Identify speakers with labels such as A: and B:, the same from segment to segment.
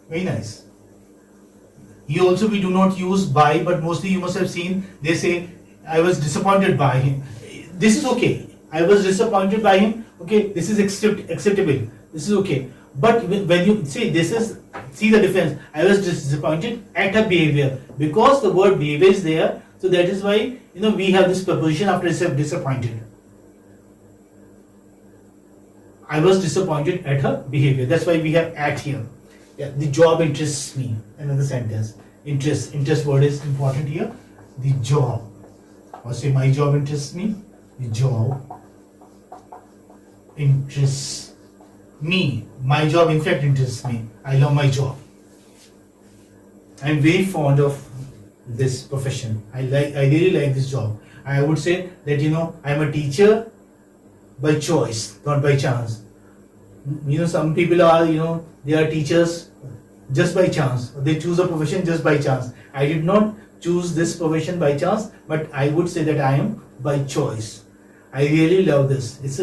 A: Very nice. Here also we do not use by, but mostly you must have seen they say I was disappointed by him. This is okay. I was disappointed by him. Okay, this is acceptable. This is okay. But when you see this is, see the difference. I was disappointed at her behavior because the word behavior is there. So that is why we have this preposition after disappointed. I was disappointed at her behavior. That's why we have at here. Yeah, the job interests me. Another sentence. Interest word is important here. The job. Or say my job interests me. The job interests me. My job in fact interests me. I love my job. I'm very fond of this profession. I really like this job. I would say that I'm a teacher by choice, not by chance. Some people are, they are teachers just by chance. They choose a profession just by chance. I did not choose this profession by chance, but I would say that I am by choice. I really love this. It's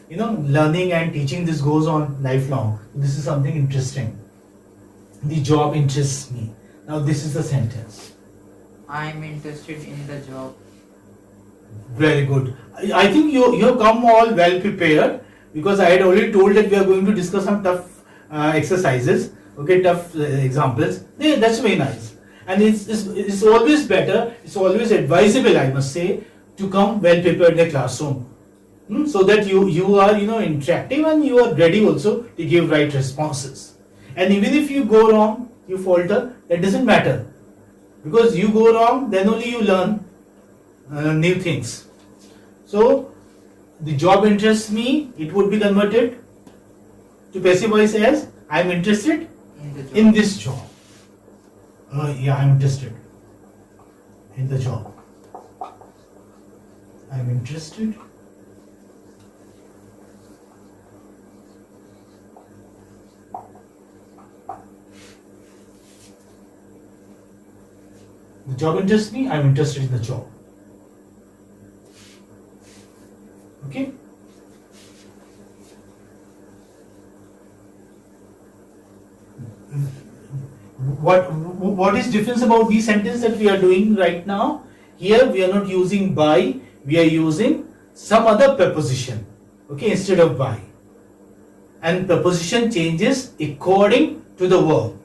A: learning and teaching, this goes on lifelong. This is something interesting. The job interests me. Now this is the sentence.
B: I am interested in the job.
A: Very good. I think you have come all well prepared, because I had already told that we are going to discuss some tough exercises, okay, tough examples. Yeah, that's very nice. And it's always better, it's always advisable, I must say, to come well prepared in the classroom. So that you are interactive and you are ready also to give right responses. And even if you go wrong, you falter, that doesn't matter. Because you go wrong, then only you learn new things. So, the job interests me, it would be converted to passive voice as I am interested in this job. Yeah, I am interested in the job. I am interested the job interests me, I am interested in the job. Okay? What is difference about these sentences that we are doing right now? Here we are not using by, we are using some other preposition, okay, instead of by. And preposition changes according to the verb.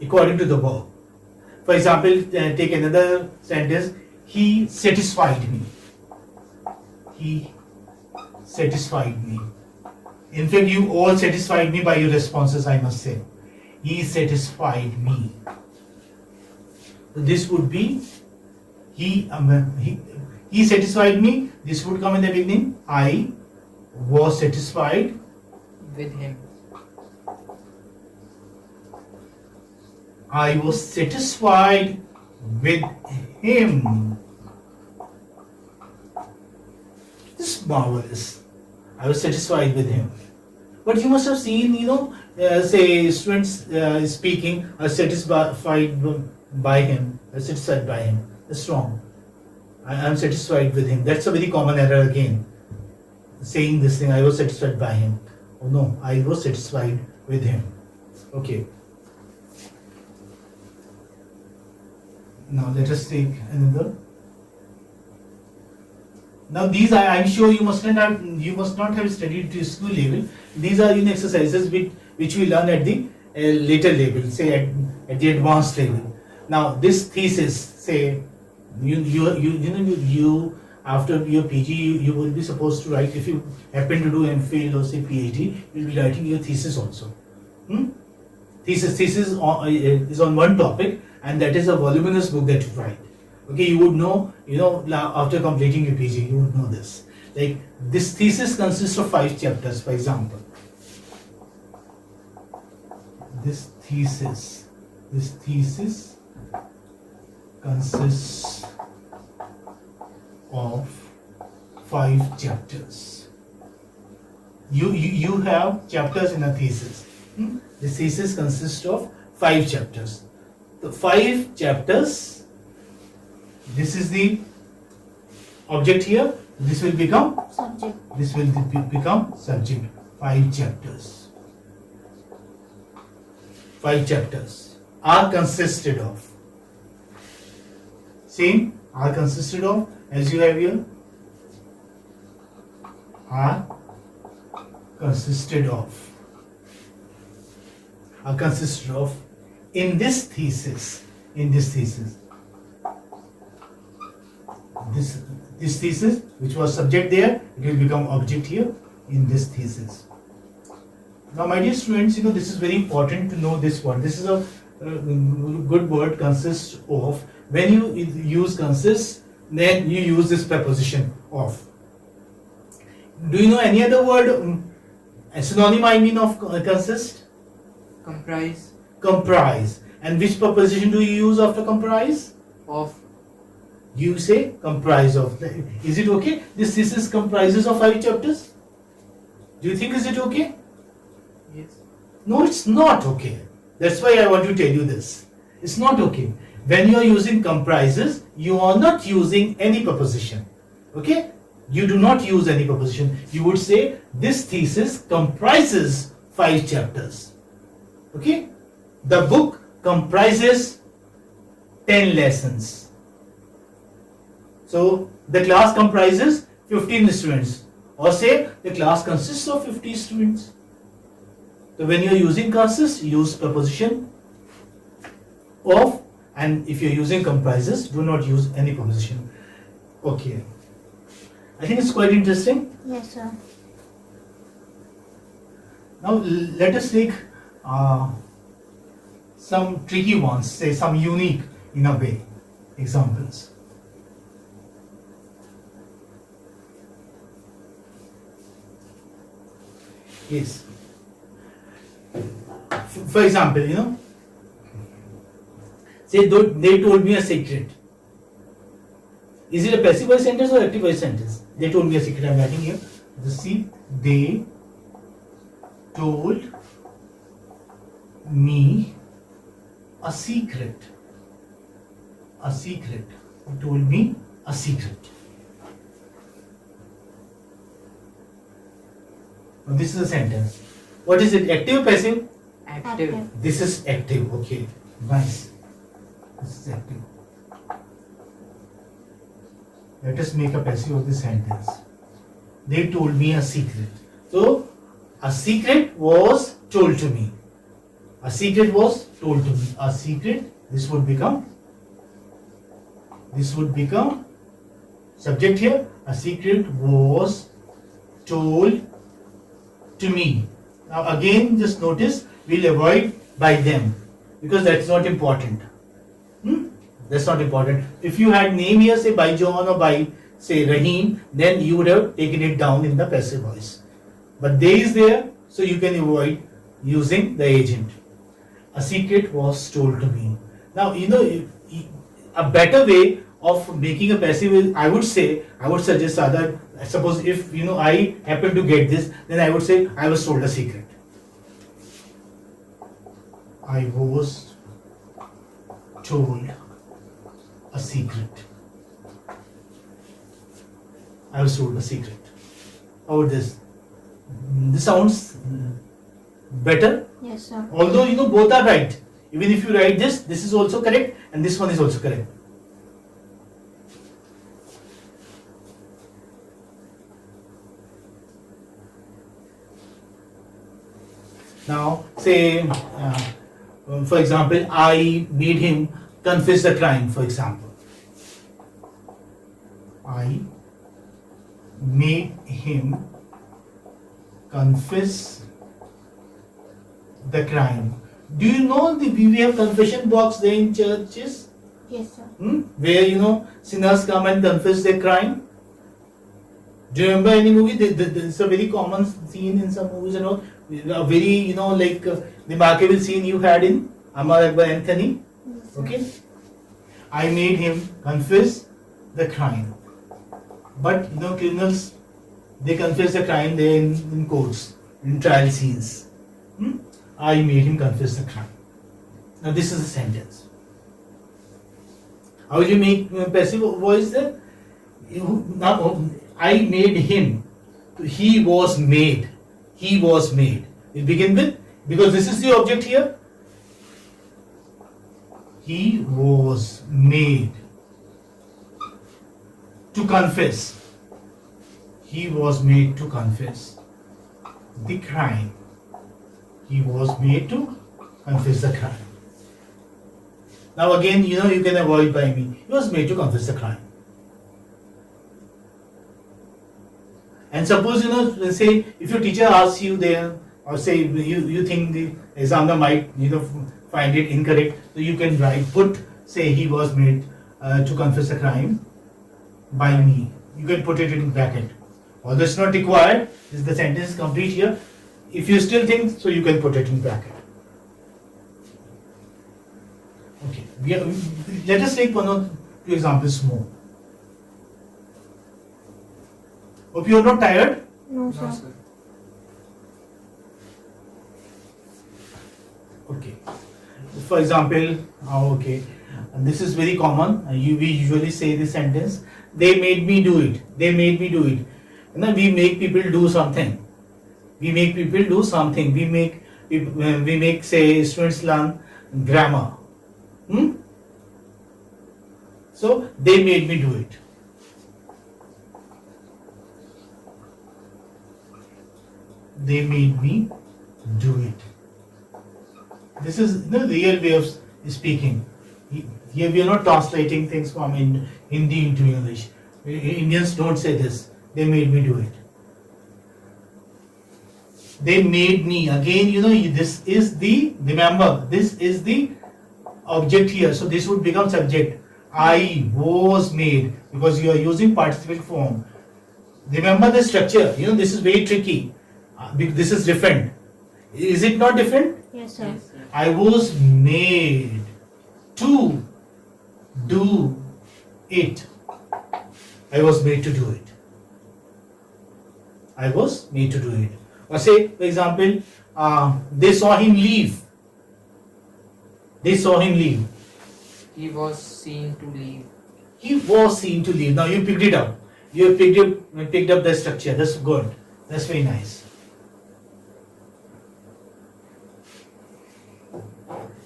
A: According to the verb. For example, take another sentence. He satisfied me. He satisfied me. In fact, you all satisfied me by your responses, I must say. He satisfied me. This would be he satisfied me. This would come in the beginning. I was satisfied
B: with him.
A: I was satisfied with him. This is marvelous. I was satisfied with him. But you must have seen, say students speaking are satisfied by him. Are satisfied by him. That's wrong. I am satisfied with him. That's a very common error again. Saying this thing, I was satisfied by him. Oh no, I was satisfied with him. Okay. Now let us take another. Now these are, I'm sure you must not have studied to school level. These are exercises which we learn at the later level, say at the advanced level. Now this thesis, say you after your PG you will be supposed to write, if you happen to do MPhil or say PhD, you will be writing your thesis also. Thesis is on one topic, and that is a voluminous book that you write. Okay, you would know, after completing your PG, you would know this. Like, this thesis consists of 5 chapters, for example. This thesis consists of 5 chapters. You have chapters in a thesis. The thesis consists of 5 chapters. The 5 chapters, this is the object here, this will become subject. This will become subject. 5 chapters. 5 chapters are consisted of. Same, are consisted of, as you have here, are consisted of. Are consisted of in this thesis. This thesis, which was subject there, it will become object here in this thesis. Now, my dear students, this is very important to know this word. This is a good word, consists of. When you use consists, then you use this preposition of. Do you know any other word, a synonym I mean of consist?
B: Comprise.
A: Comprise. And which preposition do you use after comprise?
B: Of.
A: You say comprise of. Is it okay? This thesis comprises of 5 chapters. Do you think is it okay?
B: Yes.
A: No, it's not okay. That's why I want to tell you this. It's not okay. When you are using comprises, you are not using any preposition. Okay? You do not use any preposition. You would say this thesis comprises 5 chapters. Okay? The book comprises 10 lessons. So the class comprises 15 students. Or say the class consists of 50 students. So when you are using consists, use preposition of, and if you are using comprises, do not use any preposition. Okay. I think it's quite interesting.
C: Yes, sir.
A: Now let us take some tricky ones, say some unique in a way examples. Yes. For example, say they told me a secret. Is it a passive voice sentence or active voice sentence? They told me a secret. I am writing here. See, they told me a secret. A secret. They told me a secret. Now this is a sentence. What is it? Active or passive?
B: Active.
A: This is active. Okay. Nice. This is active. Let us make a passive of this sentence. They told me a secret. So, a secret was told to me. A secret was told to me. A secret, this would become subject here. A secret was told to me. Now again, just notice, we'll avoid by them because that's not important. That's not important. If you had name here, say by John or by say Rahim, then you would have taken it down in the passive voice. But they is there, so you can avoid using the agent. A secret was told to me. Now, a better way of making a passive is, I would suggest other, suppose if I happen to get this, then I would say I was told a secret. I was told a secret. I was told a secret. How about this? This sounds better.
C: Yes, sir.
A: Although both are right. Even if you write this is also correct and this one is also correct. Now, say, for example, I made him confess the crime, for example. I made him confess the crime. Do you know we have confession box there in churches?
C: Yes, sir.
A: Where sinners come and confess their crime? Do you remember any movie? It's a very common scene in some movies and all. A very, like remarkable scene you had in Amar Akbar Anthony.
C: Yes, sir.
A: Okay. I made him confess the crime. But criminals, they confess the crime there in courts, in trial scenes. I made him confess the crime. Now this is a sentence. How will you make passive voice there? Now I made him. He was made. He was made. It begins with, because this is the object here. he was made to confess. He was made to confess the crime. He was made to confess the crime. Now again, you can avoid by me. He was made to confess the crime. And suppose, let's say if your teacher asks you there, or say you think the examiner might, find it incorrect, so you can say he was made to confess the crime by me. You can put it in bracket. Although it's not required, is the sentence complete here. If you still think, so you can put it in bracket. Okay, let us take one or two examples more. Hope you are not tired.
C: No,
B: No,
C: sir.
B: sir.
A: Okay. For example, okay, and this is very common. We usually say this sentence. They made me do it. They made me do it. We make people do something. We make people do something. We make say students learn grammar. So they made me do it. They made me do it. This is the real way of speaking. Here we are not translating things from Hindi into English. Indians don't say this. They made me do it. They made me. Again, this is the, remember, this is the object here. So this would become subject. I was made, because you are using participle form. Remember the structure. This is very tricky. This is different. Is it not different?
C: Yes, sir.
B: Yes, sir.
A: I was made to do it. I was made to do it. I was made to do it. Or say, for example, they saw him leave. They saw him leave.
B: He was seen to leave.
A: He was seen to leave. Now you picked it up. You have picked up the structure. That's good. That's very nice.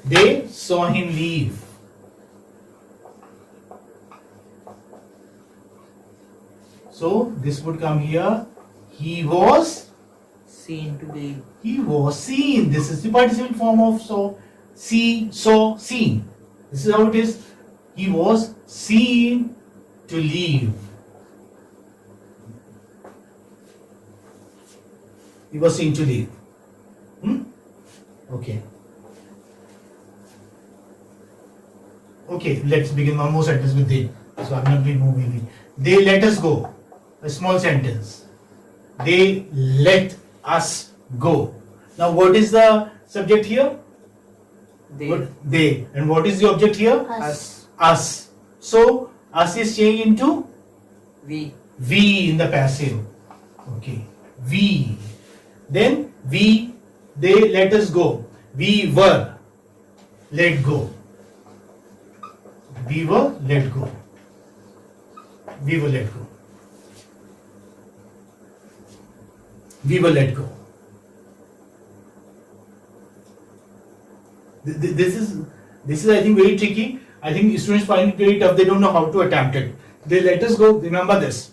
A: They saw him leave. So this would come here. He was
B: Seen to leave.
A: He was seen. This is the participle form of saw. See, saw, seen. This is how it is. He was seen to leave. He was seen to leave. Okay. Okay, let's begin one more sentence with they. So I'm not going to move moving. They let us go. A small sentence. They let us go. Now what is the subject here?
B: They.
A: They. And what is the object here?
C: Us.
A: Us. So us is changed into
B: We.
A: we in the passive. Okay. We. Then we, they let us go. We were let go. We were let go. We were let go. We were let go. This is I think very tricky. I think students find it very tough. They don't know how to attempt it. They let us go. Remember this.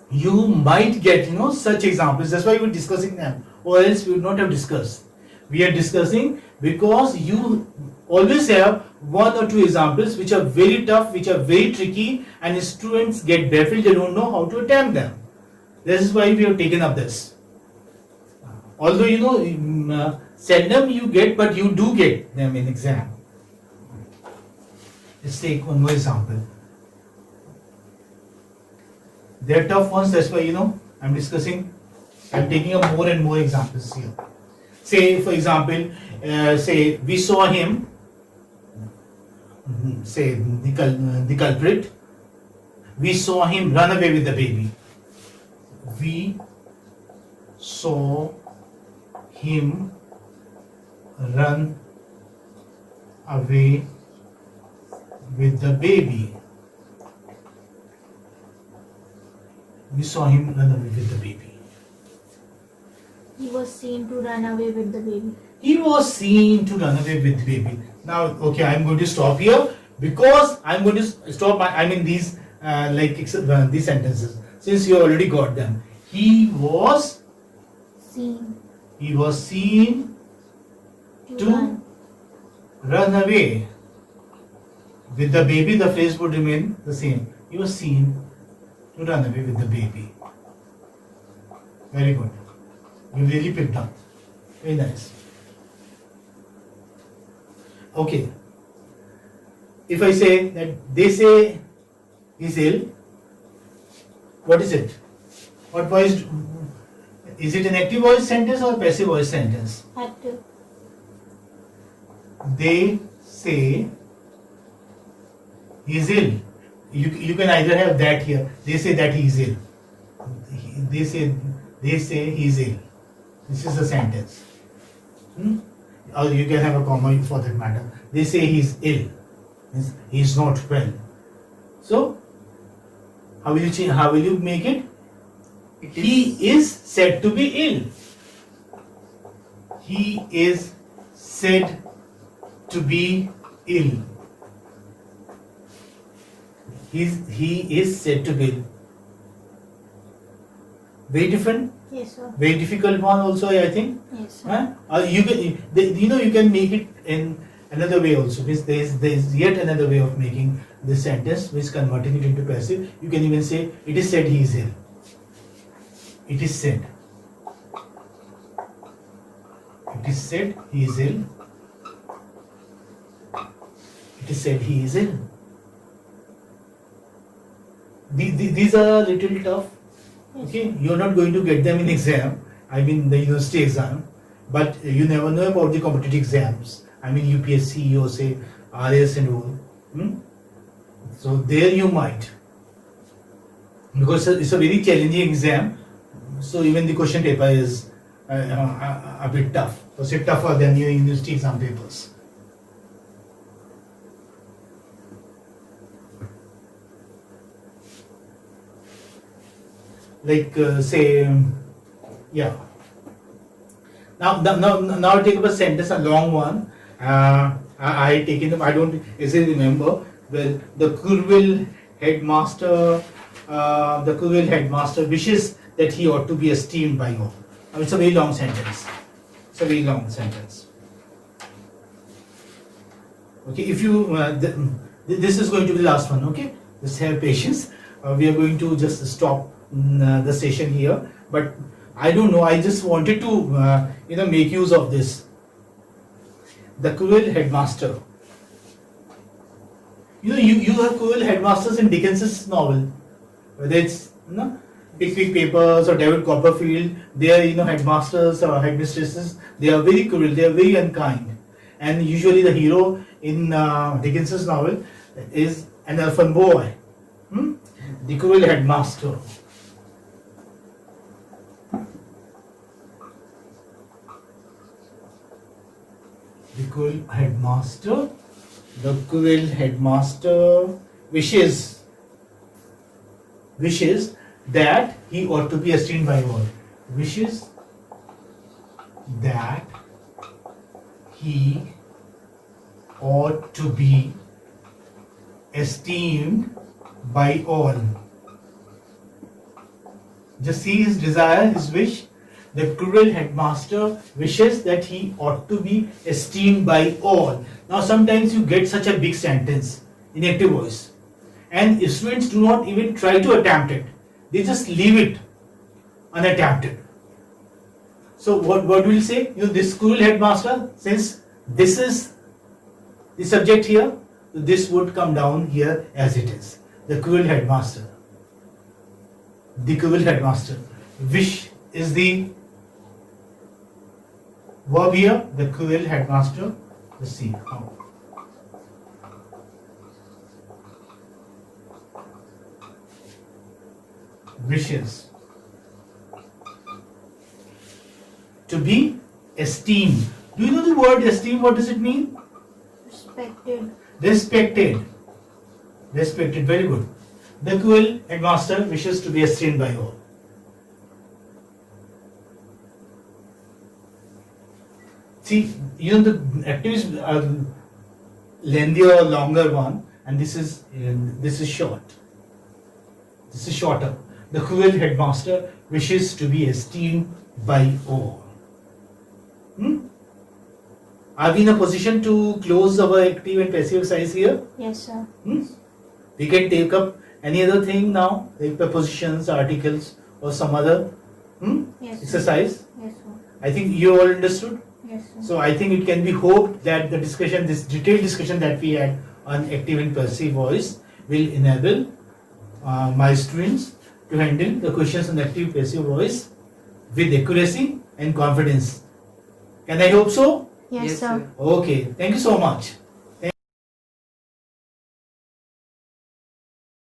A: You might get such examples. That's why we're discussing them. Or else we would not have discussed. We are discussing because you always have one or two examples which are very tough, which are very tricky, and students get baffled. They don't know how to attempt them. This is why we have taken up this. Although seldom you get, but you do get them in exam. Let's take one more example. They're tough ones. That's why I'm discussing. I'm taking up more and more examples here. Say, for example, say we saw him. Say the culprit. We saw him run away with the baby. We saw him run away with the baby. We saw him run away with the baby.
C: He was seen to run away with the baby.
A: He was seen to run away with the baby. Now, okay, I'm going to stop here because I'm going to stop these these sentences since you already got them. He was
C: Seen
A: seen
C: to
A: to run away with the baby. The phrase would remain the same. He was seen to run away with the baby. Very good. You really picked up. Very nice. Okay. If I say that they say he's ill, what is it? What voice? Is it an active voice sentence or passive voice sentence?
C: active.
A: They say he's ill. You can either have that here. They say that he is ill. They say he's ill. This is the sentence. Or you can have a comma for that matter. They say he's ill. Means he's not well. So how will you change? How will you make it?
B: It
A: He is said to be ill. He is said to be ill. He is said to be ill. Very different,
C: Yes, sir.
A: very difficult one also, I think.
C: Yes, sir.
A: Huh? You can make it in another way also. Means there is yet another way of making this sentence, which converting it into passive. You can even say it is said he is ill. It is said. It is said he is ill. It is said he is ill. These are a little tough.
C: Yes,
A: Okay, you're not going to get them in exam. I mean the university exam, but you never know about the competitive exams. I mean UPSC or say RS and all. So there you might, because it's a very challenging exam. So even the question paper is a bit tough. So say tougher than your university exam papers. Like yeah. Now take up a sentence, a long one. I taken them. I don't easily remember. Well, the Kurville headmaster wishes that he ought to be esteemed by all. It's a very long sentence. It's a very long sentence. Okay, if you this is going to be the last one. Okay, just have patience. We are going to just stop the session here, but I don't know. I just wanted to make use of this. The cruel headmaster. You have cruel headmasters in Dickens's novel, whether it's Pickwick Papers or David Copperfield. They are headmasters or headmistresses. They are very cruel. They are very unkind, and usually the hero in Dickens's novel is an orphan boy. The cruel headmaster. The cruel headmaster. The cruel headmaster wishes that he ought to be esteemed by all. Wishes that he ought to be esteemed by all. Just see his desire, his wish. The cruel headmaster wishes that he ought to be esteemed by all. Now sometimes you get such a big sentence in active voice, and students do not even try to attempt it. They just leave it unattempted. So what will say? This cruel headmaster, since this is the subject here, this would come down here as it is. The cruel headmaster. The cruel headmaster. Wish is the verb here. The cruel headmaster. Let's see how. Wishes to be esteemed. Do you know the word esteem? What does it mean?
C: Respected.
A: Respected. Respected. Very good. The cruel headmaster wishes to be esteemed by all. See, you know the active is lengthier or longer one, and this is short. This is shorter. The cruel headmaster wishes to be esteemed by all. Are we in a position to close our active and passive exercise here?
C: Yes, sir.
A: We can take up any other thing now, like prepositions, articles, or some other
C: Yes, sir.
A: exercise.
C: Yes, sir.
A: I think you all understood.
C: Yes, sir.
A: So I think it can be hoped that the discussion, this detailed discussion that we had on active and passive voice, will enable my students to handle the questions on active passive voice with accuracy and confidence. Can I hope so?
C: Yes,
B: Yes,
C: sir.
B: sir.
A: Okay, thank you so much.